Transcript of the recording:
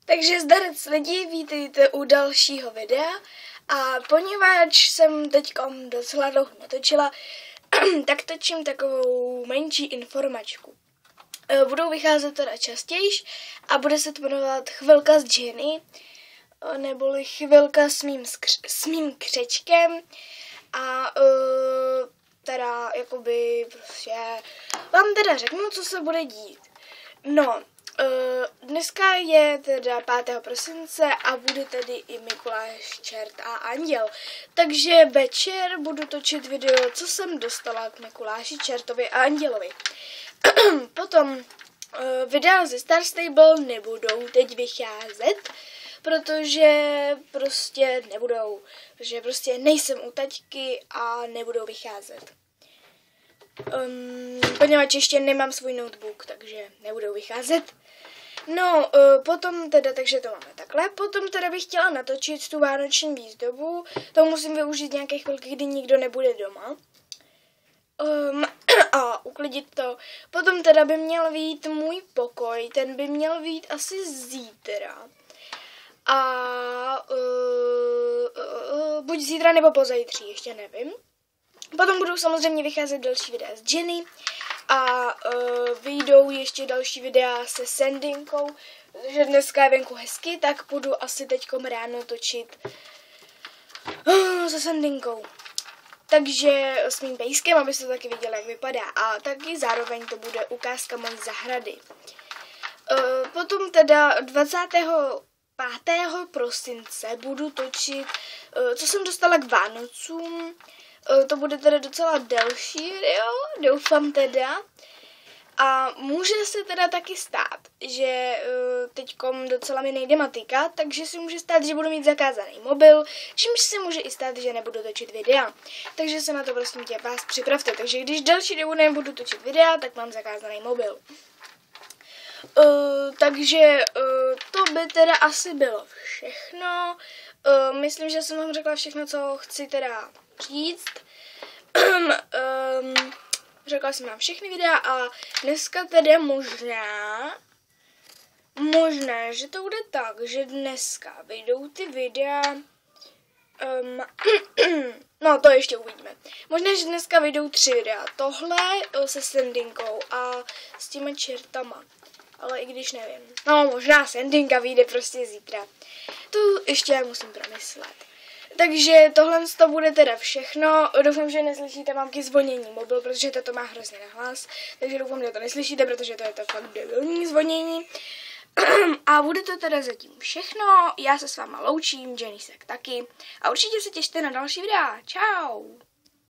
Takže zdarec lidi, vítejte u dalšího videa a poněvadž jsem teďkom docela dlouho netočila, tak točím takovou menší informačku. Budou vycházet teda častěji a bude se to jmenovat Chvilka s Jenny, neboli Chvilka s mým křečkem a teda jakoby prostě vám teda řeknu, co se bude dít. No, dneska je teda 5. prosince a bude tedy i Mikuláš, čert a anděl. Takže večer budu točit video, co jsem dostala k Mikuláši, čertovi a andělovi. Potom videa ze Star Stable nebudou teď vycházet, protože prostě nebudou. Protože prostě nejsem u taťky a nebudou vycházet. Poněvadž ještě nemám svůj notebook, takže nebudou vycházet. No, potom teda, takže to máme takhle. Potom teda bych chtěla natočit tu vánoční výzdobu. To musím využít nějaké chvilky, kdy nikdo nebude doma. A uklidit to. Potom teda by měl vyjít můj pokoj. Ten by měl vyjít asi zítra. A buď zítra nebo pozítří, ještě nevím. Potom budou samozřejmě vycházet další videa s Jenny a vyjdou ještě další videa se Sandinkou, protože dneska je venku hezky, tak budu asi teďkom ráno točit se Sandinkou. Takže s mým pejskem, abyste to taky viděli, jak vypadá. A taky zároveň to bude ukázka mojí zahrady. Potom teda 25. prosince budu točit, co jsem dostala k Vánocům. To bude teda docela delší video, doufám teda. A může se teda taky stát, že teďkom docela mi nejde matika, takže si může stát, že budu mít zakázaný mobil, čímž si může i stát, že nebudu točit videa. Takže se na to prosím tě vás připravte. Takže když další dobu nebudu točit videa, tak mám zakázaný mobil. Takže to by teda asi bylo všechno. Myslím, že jsem vám řekla všechno, co chci teda říct. Řekla jsem vám všechny videa a dneska teda možná, že to bude tak, že dneska vyjdou ty videa, no to ještě uvidíme. Možná, že dneska vyjdou 3 videa, tohle se Sandinkou a s těma čertama, ale i když nevím. No možná Sandinka vyjde prostě zítra, to ještě musím promyslet. Takže tohle to bude teda všechno. Doufám, že neslyšíte mámky zvonění mobil, protože to má hrozně nahlas. Takže doufám, že to neslyšíte, protože to je to fakt debilní zvonění. A bude to teda zatím všechno. Já se s váma loučím, Jenny se taky. A určitě se těšte na další videa. Čau!